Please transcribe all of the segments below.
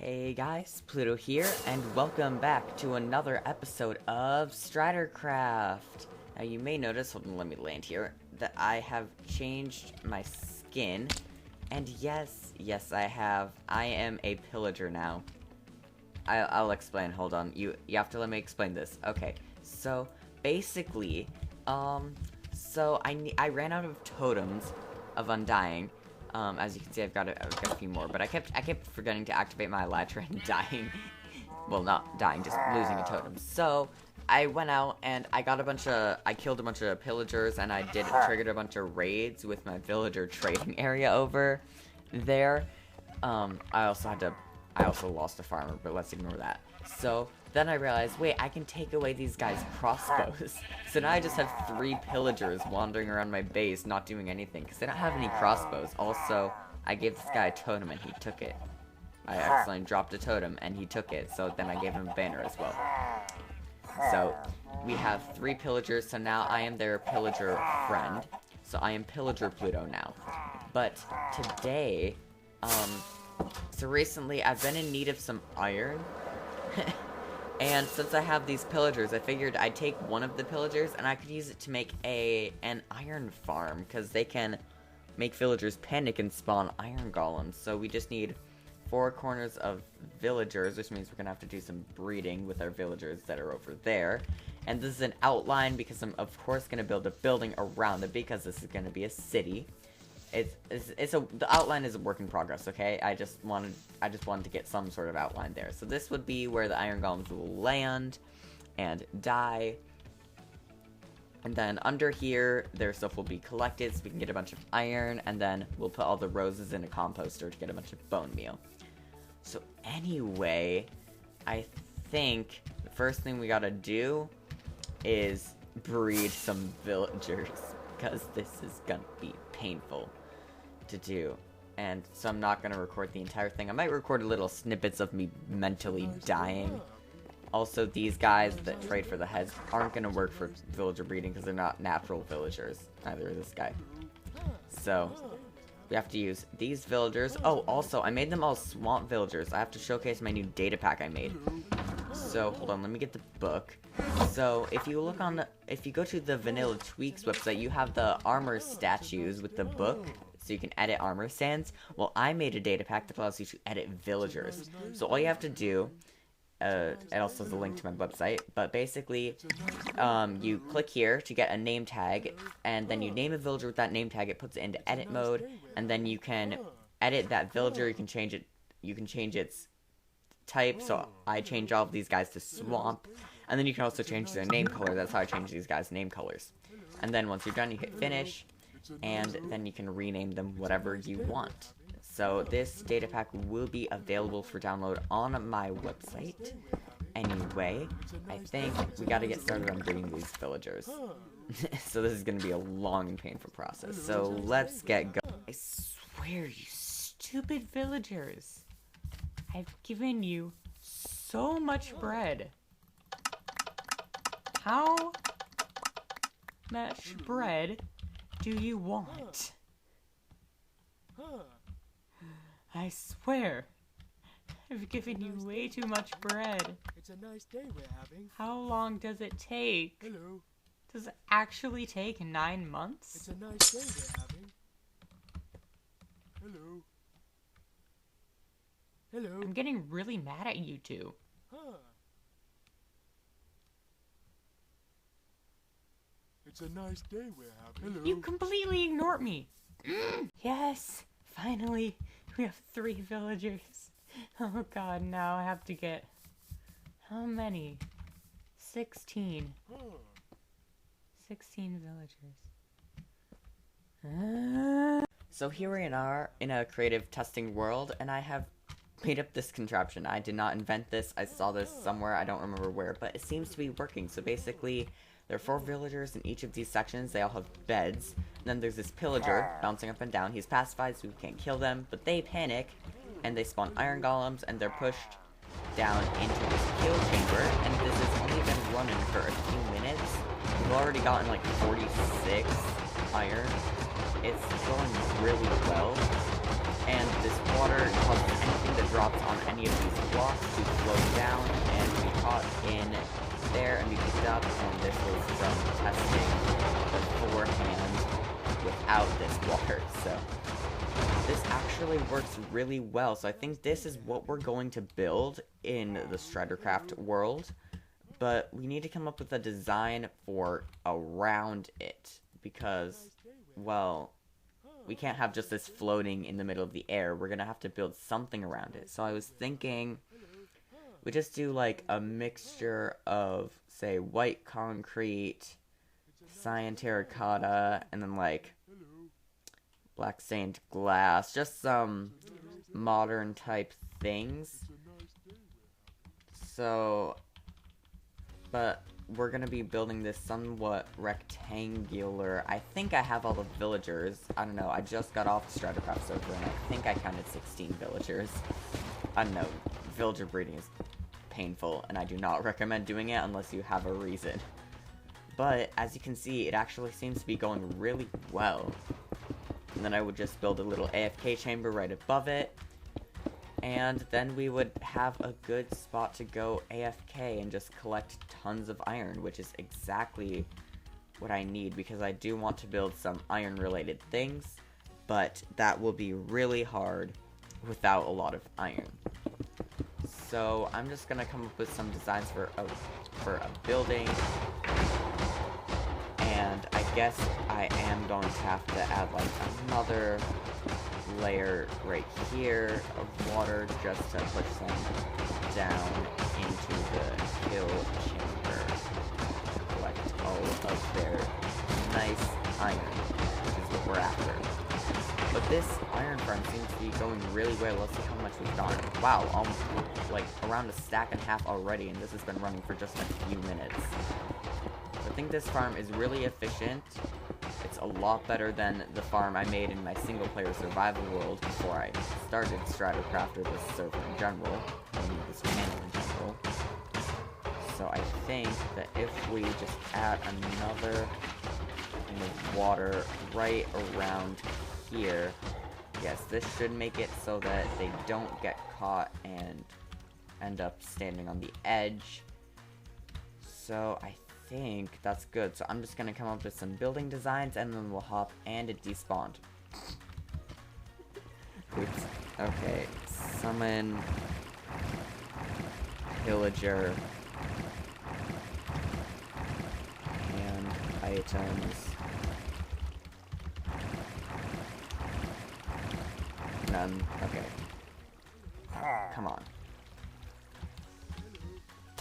Hey guys, Pluto here, and welcome back to another episode of StriderCraft. Now you may notice, hold on, let me land here, that I have changed my skin, and yes, I have. I am a pillager now. I'll explain, hold on, you have to let me explain this. Okay, so basically, I ran out of totems of undying. As you can see, I've got a few more, but I kept forgetting to activate my elytra and dying. Well, not dying, just losing a totem. So I went out and I killed a bunch of pillagers, and I triggered a bunch of raids with my villager trading area over there. I also lost a farmer, but let's ignore that. So then I realized, wait, I can take away these guys' crossbows. So now I just have 3 pillagers wandering around my base, not doing anything, because they don't have any crossbows. Also, I gave this guy a totem and he took it. I accidentally dropped a totem and he took it, so then I gave him a banner as well. So we have 3 pillagers, so now I am their pillager friend. So I am Pillager Pluto now. But today, so recently I've been in need of some iron. And since I have these pillagers, I figured I'd take one of the pillagers and I could use it to make an iron farm, because they can make villagers panic and spawn iron golems. So we just need 4 corners of villagers, which means we're gonna have to do some breeding with our villagers that are over there. And this is an outline because I'm of course gonna build a building around it, because this is gonna be a city. The outline is a work in progress, okay? I just wanted to get some sort of outline there. So this would be where the iron golems will land and die. And then under here, their stuff will be collected so we can get a bunch of iron, and then we'll put all the roses in a composter to get a bunch of bone meal. So anyway, I think the first thing we gotta do is breed some villagers, because this is gonna be painful to do. And so I'm not gonna record the entire thing. I might record little snippets of me mentally dying. Also, these guys that trade for the heads aren't gonna work for villager breeding because they're not natural villagers. Neither is this guy. So we have to use these villagers. Oh, also, I made them all swamp villagers. I have to showcase my new data pack I made. So hold on, let me get the book. So if you go to the Vanilla Tweaks website, you have the armor statues with the book, so you can edit armor stands. Well, I made a data pack that allows you to edit villagers. So all you have to do, it also has a link to my website, but basically, you click here to get a name tag, and then you name a villager with that name tag. It puts it into edit mode, and then you can edit that villager. You can change its type. So I change all of these guys to swamp, and then you can also change their name color. That's how I change these guys' name colors. And then once you're done, you hit finish, and then you can rename them whatever you want. So this data pack will be available for download on my website. Anyway, I think we gotta get started on breeding these villagers. So this is gonna be a long and painful process. So let's get going. I swear, you stupid villagers. I've given you so much bread. How much bread do you want? I swear, I've given you way too much bread. It's a nice day we're having. How long does it take? Hello. Does it actually take 9 months? It's a nice day we're having. Hello. Hello. I'm getting really mad at you two. It's a nice day we're having. Hello. You completely ignored me. Yes, finally, we have 3 villagers. Oh god, now I have to get... How many? 16. 16 villagers. So here we are in a creative testing world, and I have made up this contraption. I did not invent this. I saw this somewhere. I don't remember where, but it seems to be working. So basically, there are 4 villagers in each of these sections. They all have beds. And then there's this pillager bouncing up and down. He's pacified, so we can't kill them. But they panic, and they spawn iron golems, and they're pushed down into this kill chamber. And this has only been running for a few minutes. We've already gotten like 46 iron. It's going really well. and this water causes anything that drops on any of these blocks to flow down and be caught in there and be picked up, and this was from testing beforehand without this water, so this actually works really well. So I think this is what we're going to build in the StriderCraft world, but we need to come up with a design for around it, because, well, we can't have just this floating in the middle of the air. We're gonna have to build something around it. So I was thinking we just do like a mixture of, say, white concrete, cyan terracotta, and then like black stained glass, just some modern type things. So, but we're gonna be building this somewhat rectangular. I think I have all the villagers. I don't know, I just got off the StriderCraft server and I think I counted 16 villagers. I don't know, villager breeding is painful and I do not recommend doing it unless you have a reason. But as you can see, it actually seems to be going really well. And then I would just build a little AFK chamber right above it, and then we would have a good spot to go AFK and just collect tons of iron, which is exactly what I need, because I do want to build some iron related things, but that will be really hard without a lot of iron. So I'm just gonna come up with some designs for a building, and I guess I am going to have to add like another layer right here of water just to push them down into the hill chamber, collect all of their nice iron, which is what we're after. But this iron farm seems to be going really well. Let's see how much we've gotten. Wow, like around a stack and a half already, and this has been running for just a few minutes. I think this farm is really efficient. It's a lot better than the farm I made in my single-player survival world before I started StriderCraft, or this server in general, and this channel in general. So I think that if we just add another thing of water right around here, yes, this should make it so that they don't get caught and end up standing on the edge. So I think that's good. So I'm just gonna come up with some building designs and then we'll hop, and it despawned. Oops. Okay. Summon Pillager and items. None. Okay. Come on.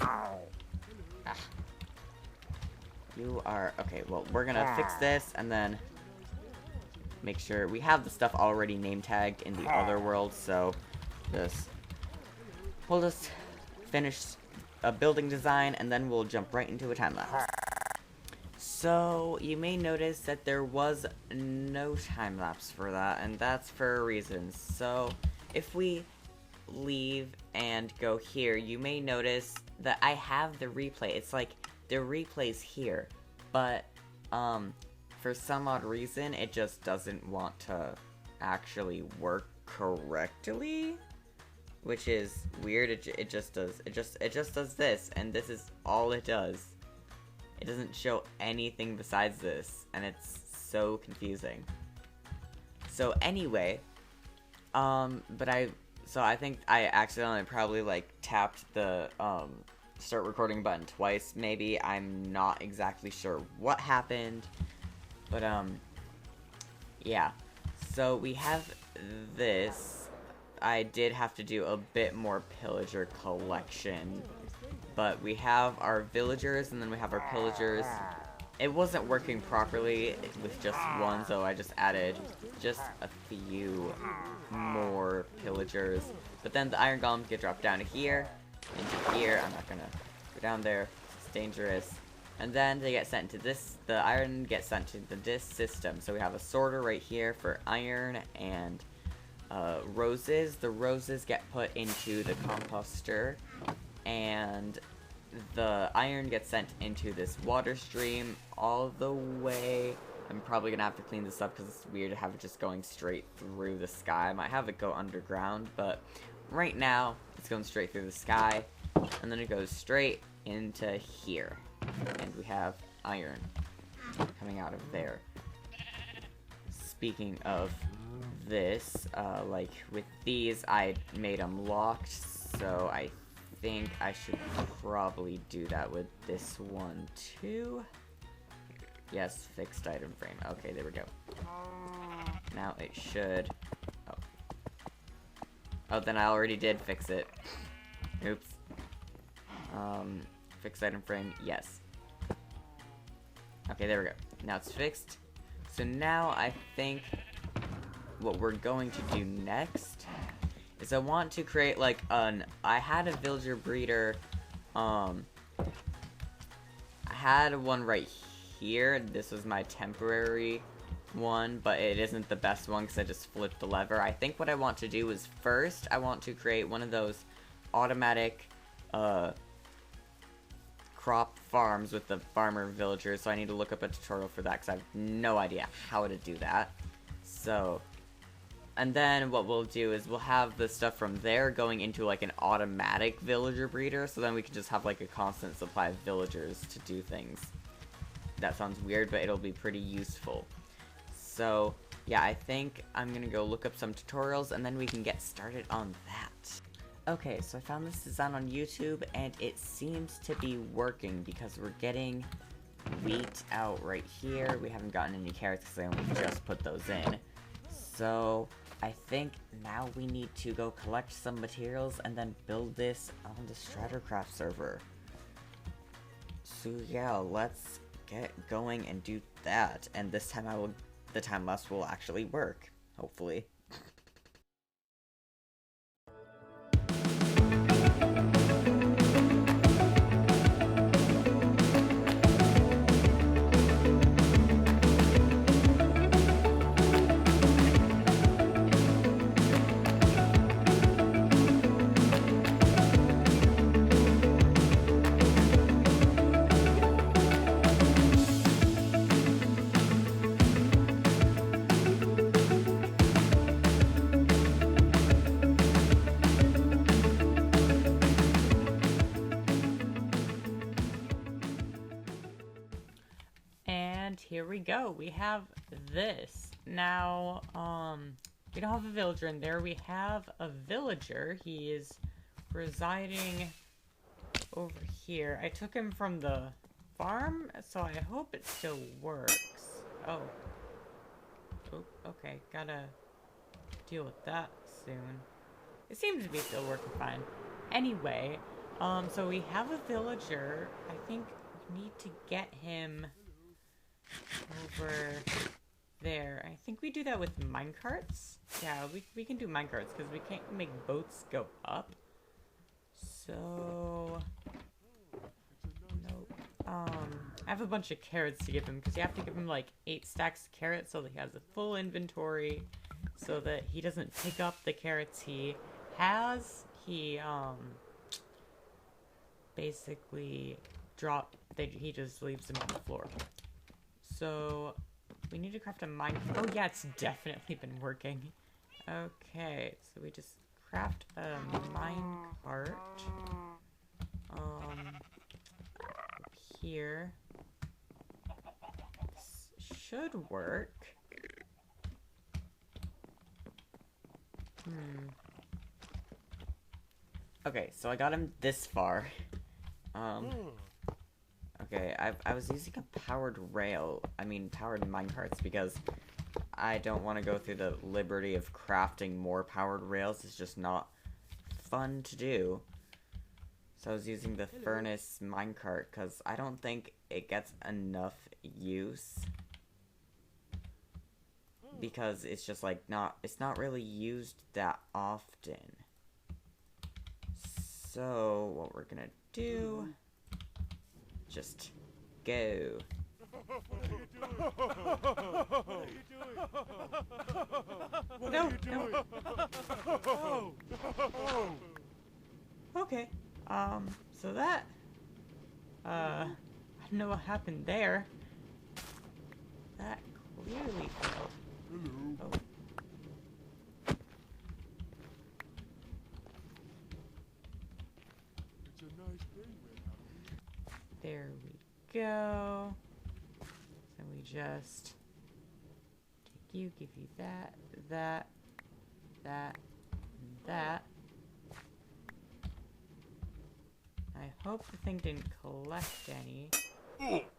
Ah. You are... Okay, well, we're gonna fix this, and then make sure... We have the stuff already name tagged in the other world, so we'll just finish a building design, and then we'll jump right into a time lapse. So, you may notice that there was no time lapse for that, and that's for a reason. So, if we leave and go here, you may notice that I have the replay. It's like the replay's here, but for some odd reason it just doesn't want to actually work correctly, which is weird. It just does this, and this is all it does. It doesn't show anything besides this, and it's so confusing. So anyway, so I think I accidentally probably like tapped the start recording button twice, maybe. I'm not exactly sure what happened, but yeah. So we have this. I did have to do a bit more pillager collection, but we have our villagers and then we have our pillagers. It wasn't working properly with just one, so I just added just a few more pillagers. But then the iron golems get dropped down to here, into here. I'm not gonna go down there, it's dangerous. And then they get sent to this, the iron gets sent to this system. So we have a sorter right here for iron and roses. The roses get put into the composter, and the iron gets sent into this water stream all the way I'm probably gonna have to clean this up because it's weird to have it just going straight through the sky. I might have it go underground, but right now it's going straight through the sky, and then it goes straight into here. And we have iron coming out of there. Speaking of this, like with these, I made them locked, so I think I should probably do that with this one too. Yes, fixed item frame. Okay, there we go. Now it should... Oh, then I already did fix it. Oops. Fixed item frame, yes. Okay, there we go. Now it's fixed. So now I think what we're going to do next is I want to create like I had a villager breeder, I had one right here. This was my temporary one, but it isn't the best one because I just flipped the lever. I think what I want to do is first I want to create one of those automatic crop farms with the farmer villagers, so I need to look up a tutorial for that because I have no idea how to do that. So, and then what we'll do is we'll have the stuff from there going into like an automatic villager breeder, so then we can just have like a constant supply of villagers to do things. That sounds weird, but it'll be pretty useful. So, yeah, I think I'm gonna go look up some tutorials and then we can get started on that. Okay, so I found this design on YouTube and it seems to be working because we're getting wheat out right here. We haven't gotten any carrots because I only just put those in. So, I think now we need to go collect some materials and then build this on the StriderCraft server. So yeah, let's get going and do that. And this time the time lapse will actually work, hopefully. Here we go. We have this. Now, we don't have a villager in there. We have a villager. He is residing over here. I took him from the farm, so I hope it still works. Oh. Oh, okay. Gotta deal with that soon. It seems to be still working fine. Anyway, so we have a villager. I think we need to get him over there. I think we do that with minecarts. Yeah, we can do minecarts because we can't make boats go up. So, nope. I have a bunch of carrots to give him because you have to give him like 8 stacks of carrots so that he has a full inventory, so that he doesn't pick up the carrots he has. He basically he just leaves them on the floor. So, we need to craft a mine... Oh yeah, it's definitely been working. Okay, so we just craft a mine cart. Here. This should work. Okay, so I got him this far. Okay, I was using a powered minecarts because I don't want to go through the liberty of crafting more powered rails. It's just not fun to do. So I was using the furnace minecart because I don't think it gets enough use. Because it's just like it's not really used that often. So what we're gonna do... just go. What are you doing? Okay. So that, I don't know what happened there. That clearly failed. Hello. Oh. It's a nice day we're having. There we go. So we just take you, give you that, that, that, and that. I hope the thing didn't collect any.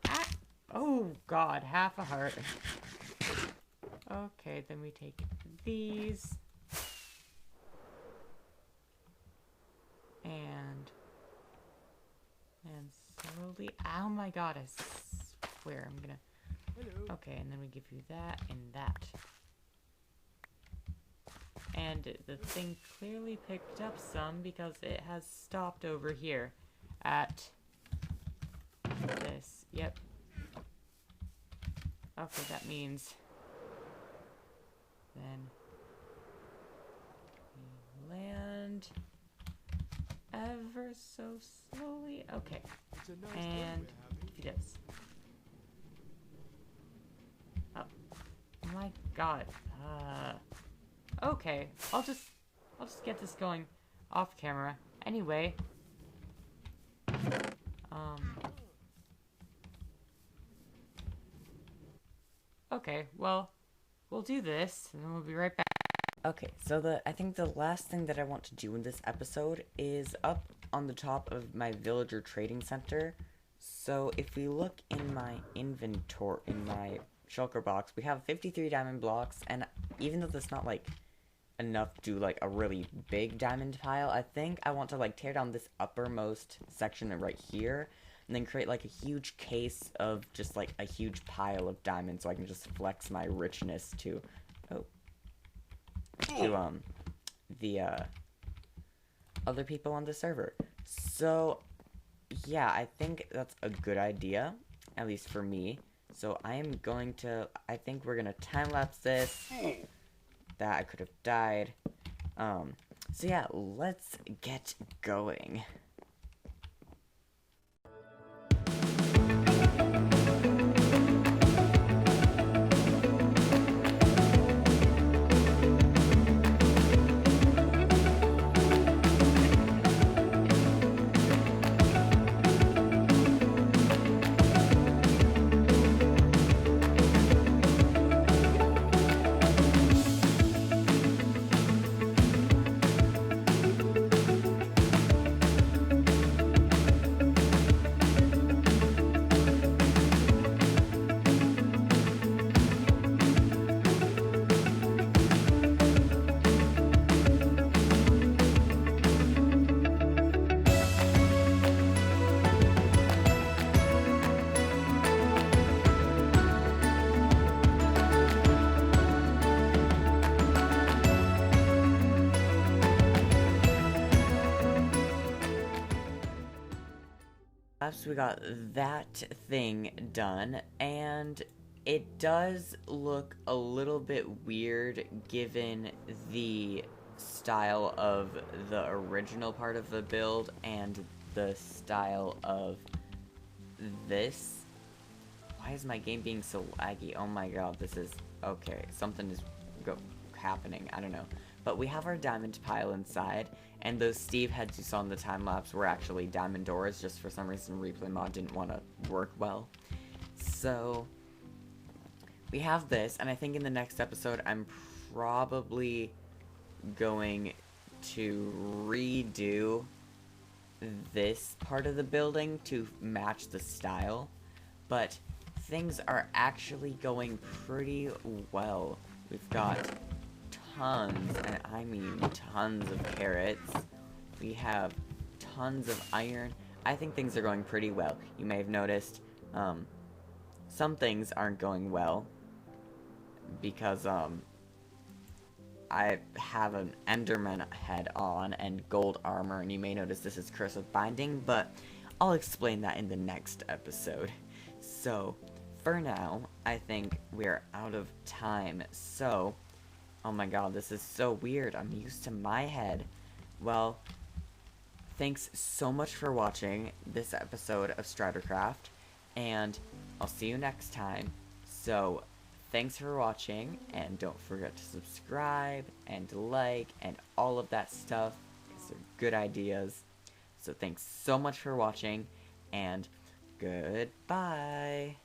Ah! Oh god, half a heart. Okay, then we take these. And slowly, oh my god, I swear I'm gonna, Hello. okay, and then we give you that and that. And the thing clearly picked up some because it has stopped over here at this. Yep. Okay, that means then we land ever so slowly. Okay, It's a nice and day we're having. if he does. Oh my god. Okay, I'll just get this going off camera. Anyway, okay, well, we'll do this, and then we'll be right back. Okay, so I think the last thing that I want to do in this episode is up on the top of my villager trading center. So if we look in my inventory, in my shulker box, we have 53 diamond blocks, and even though that's not, like, enough to do, like, a really big diamond pile, I think I want to, like, tear down this uppermost section right here, and then create, like, a huge case of just, like, a huge pile of diamonds so I can just flex my richness to, the, other people on the server. So, yeah, I think that's a good idea, at least for me. So I think we're gonna time-lapse this. That I could have died. So yeah, let's get going. So we got that thing done, and it does look a little bit weird given the style of the original part of the build and the style of this. Why is my game being so laggy? Oh my god, this is... okay, something is happening, I don't know. But we have our diamond pile inside, and those Steve heads you saw in the time-lapse were actually diamond doors, just for some reason Replay Mod didn't want to work well. So, we have this, and I think in the next episode I'm probably going to redo this part of the building to match the style, but things are actually going pretty well. We've got tons, and I mean tons of carrots. We have tons of iron. I think things are going pretty well. You may have noticed some things aren't going well because I have an Enderman head on and gold armor, and you may notice this is Curse of Binding, but I'll explain that in the next episode. So, for now, I think we're out of time, so... oh my god, this is so weird. I'm used to my head. Well, thanks so much for watching this episode of StriderCraft, and I'll see you next time. So, thanks for watching, and don't forget to subscribe and like and all of that stuff, because they're good ideas. So thanks so much for watching, and goodbye.